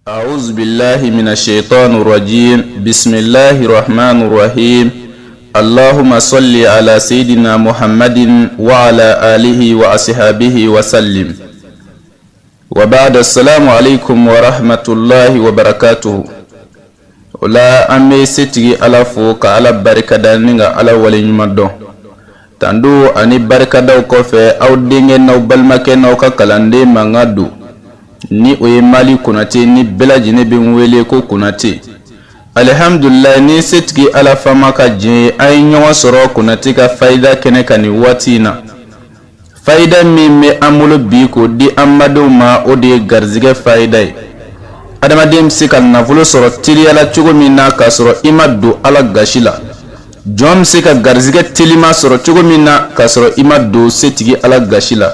أعوذ بالله من الشيطان الرجيم بسم الله الرحمن الرحيم اللهم صل على سيدنا محمد وعلى آله وأصحابه وسلم وبعد السلام عليكم ورحمة الله وبركاته ولا أمي ستي على فوق على بركة دانينغا على ولي مدو تندو أني بركة داو كوفي أو دينغي نو بلمكي نو كاكالاندي مانغادو ni oye Mali Konate ni bela jine be wele ko Konate alhamdulillah ni setgi ala fama ka je ay nyawa soro Konate ka faida kene kani watina faida mi me amulo bi ko di amado ma o de garzige faida adama dem sikal na vulo soro tili ala chugo minna ka soro imadu ala gashila jom sika garzige tilima soro chugo minna ka soro imadu setgi ala gashila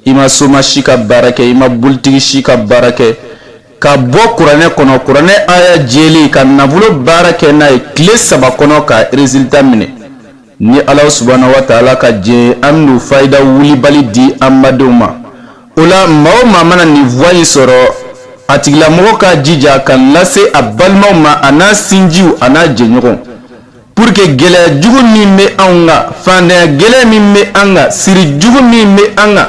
ima soma shika barake ima bultigi shika barake ka bo kurane kono kurane aya jeli ka navulo barake na kle saba kono ka resultat mine ni Allah subhanahu wa ta'ala ka je amnu faida wuli bali di amaduma ula mauma mana ni voyi soro atigla mo ka jija kan lase abalma ma ana sinjiu ana jenyogon pour que gele jugu ni me anga fande gele mi me anga siri jugu ni me anga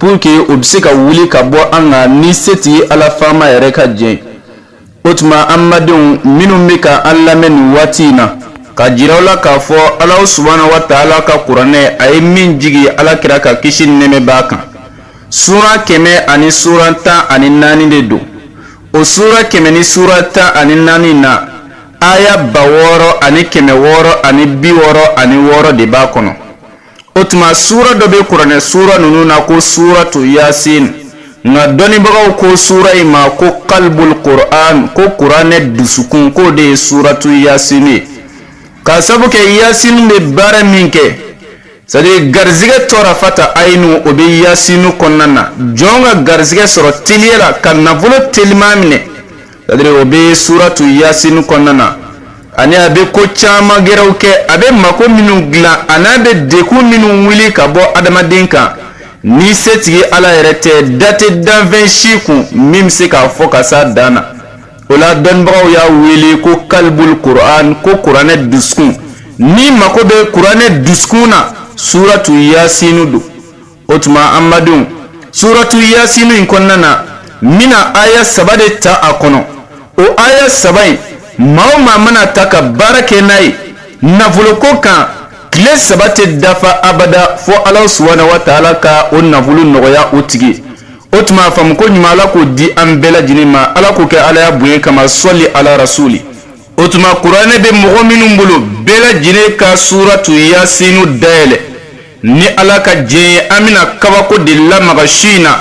pour que obse ka wuli ka bo anga ni seti ala fama yere ka je otuma amadun minu meka alla men watina ka jirawla ka fo Allah subhanahu wa ta'ala ka qur'ane ay min jigi ala kira ka kishin neme baka sura keme ani surata ani nani de do o sura keme ni surata ani nani na aya baworo ani keme woro ani biworo ani woro de bakono otuma sura dobe kurane sura nununa ko suratu yasin nga doni bagaw ko sura ima ko qalbul qur'an ko qur'ane dusukun ko de suratu yasin ka sabu ke yasin be bara minke sadi garzige tora fata ainu obe yasin konnana jonga garzige soro tiliela kan navulo tilmamine sadi obe suratu yasin konnana ani abe ko chama gerauke abe mako minu gla anabe deku minu wili ka bo adamaden kan ni setigi ala yerete date danven shiku mimse ka foka sa dana ola donbaw ya wili ko kalbul qur'an ko qur'ane duskun ni mako be qur'ane duskuna suratu yasin du otuma amadun suratu yasin inkonnana mina aya sabade ta akono o aya sabai mauma mana taka barake nai navulo ko kan kile sabate dafa abada fo Allah subhanahu wa ta'ala ka on navulu noya utigi otuma fam ko nyimala ko di ambela jinima ala ko ke ala ya buye kama solli ala rasuli otuma qur'ane be mogo minum bulu bela jine ka suratu yasinu dele ni ala ka je amina kawa ko de la magashina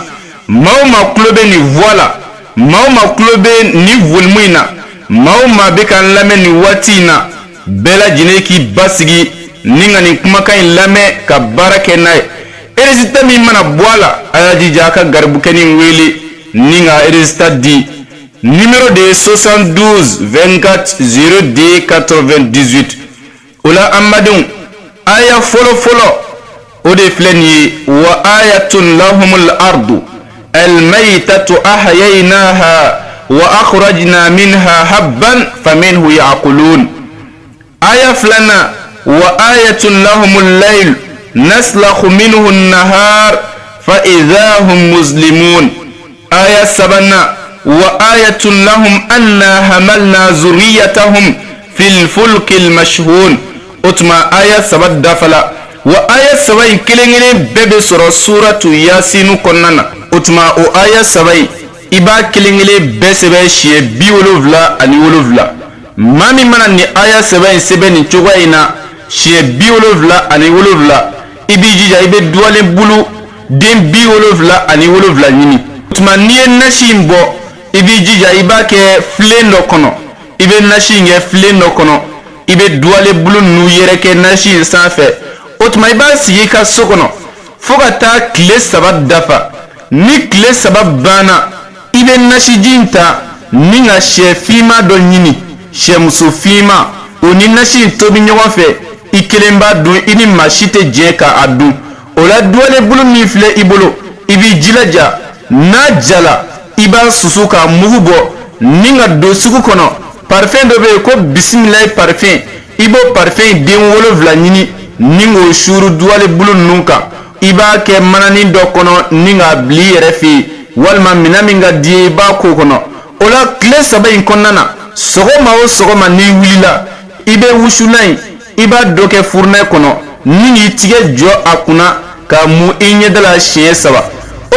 mauma klobe ni voila mauma klobe ni vulmuina mauma bekan lame ni watina bela jine ki basigi ninga ni kumakan lame ka barake nae eresita mi mana boala ayaji jaka garbukeni wili ninga eresita di numéro de 72 24 02 98 ula amadun aya folo ode fleni wa ayatun lahumul ardu almaytatu ahyaynaha وأخرجنا منها حبا فمنه يأكلون آية فلنا وآية لهم الليل نسلخ منه النهار فإذا هم مسلمون آية سبنا وآية لهم أنا حملنا ذريتهم في الفلك المشحون أتما آية سبت دفلا وآية سبعين كلمة ببسر سورة ياسين كننا أتما آية سبعين iba kilingile besebe shie bi wolovla ani wolovla mami mana ni aya sebe ni chogwa ina shie bi wolovla ani wolovla ibi jija ibe duale bulu den bi wolovla ani wolovla nyini tuma niye nashi mbo ibi jija iba ke flendo kono ibe nashi nge flendo kono ibe duale bulu nu yereke nashi sanfe otuma iba sigi ka sokono foka ta kile sabat dafa ni kile sabat bana ibe nashijinta ninga shefima do nyini shemusufima oni nashi tobi nyowafe ikelemba du ini mashite jeka adu ola duale bulu mifle ibolo ibi jilaja na jala iba susuka mugubo ninga do sugu kono parfum do be ko bismillah parfum ibo parfum den wolofla nyini ningo shuru duwale bulu nunka iba ke manani do kono ninga bli refi walma minaminga die ba ko kono ola kle saba in konnana sogoma o sogoma ni wulila ibe wushulai iba doke furna kono ningi tige jo akuna ka mu inye dala shiye saba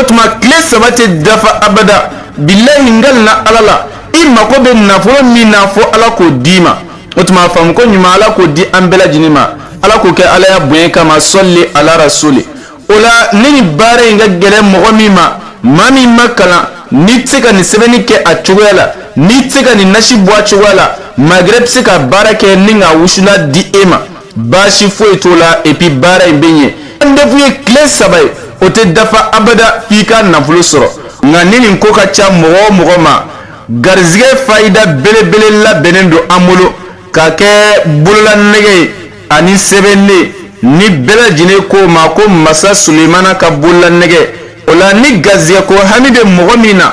otuma kle saba te dafa abada billahi ngalna alala imma ko be nafo mi nafo ala ko dima otuma fam ko nyuma ala ko di ambela jinima ala ko ke ala ya buye kama salli ala rasuli ola nini bare nga gele mo mima mami makala ni tsika ni sebeni ke achugala ni tsika ni nashi bwa chugala magreb sika barake ninga wushula di ema bashi fo etola epi bara imbenye ndefuye kle sabay ote dafa abada fika nafulo soro nga nini nkoka cha mogo ma garzige faida bele la benendo amolo kake bulula nege ani sebenne ni bela jine ko ma ko masa sulemana ka bulula nege ola ni gaziya ko hamide mogo mina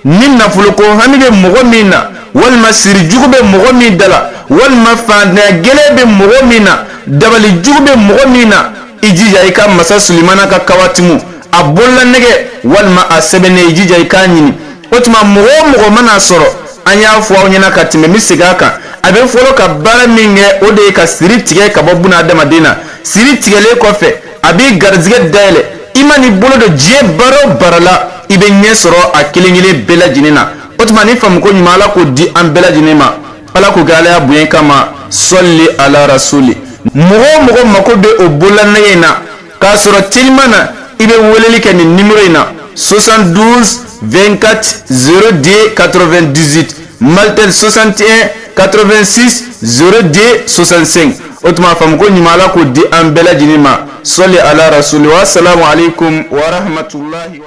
ni nafulo ko hamide mogo mina walma sirjugu be mogo mi dala walma fanda gele be mogo mina dabali jugu be mogo mina ijija ika masa sulemana ka kawatimu a bulula nege walma a sebenne ijija ika nyini otuma mogo mana soro anya fo awnyana katime misiga ka abe folo ka bara minge ode ka siri tige ka bobuna adama dina siri tigele ko fe abi garzige dele imani bolo do je baro barala ibe nye soro akilingile bela jinina otuma ni fam ko nyimala ko di am bela jinima ala ko gala ya buyen kama salli ala rasuli mogo mako be o bola na ka soro tilmana ibe woleli ke ni numero ina 72 24 02 98 Maltel 61 86 02 65 otuma fam ko nyimala ko di am bela jinima salli ala rasuli wa assalamu alaikum wa rahmatullahi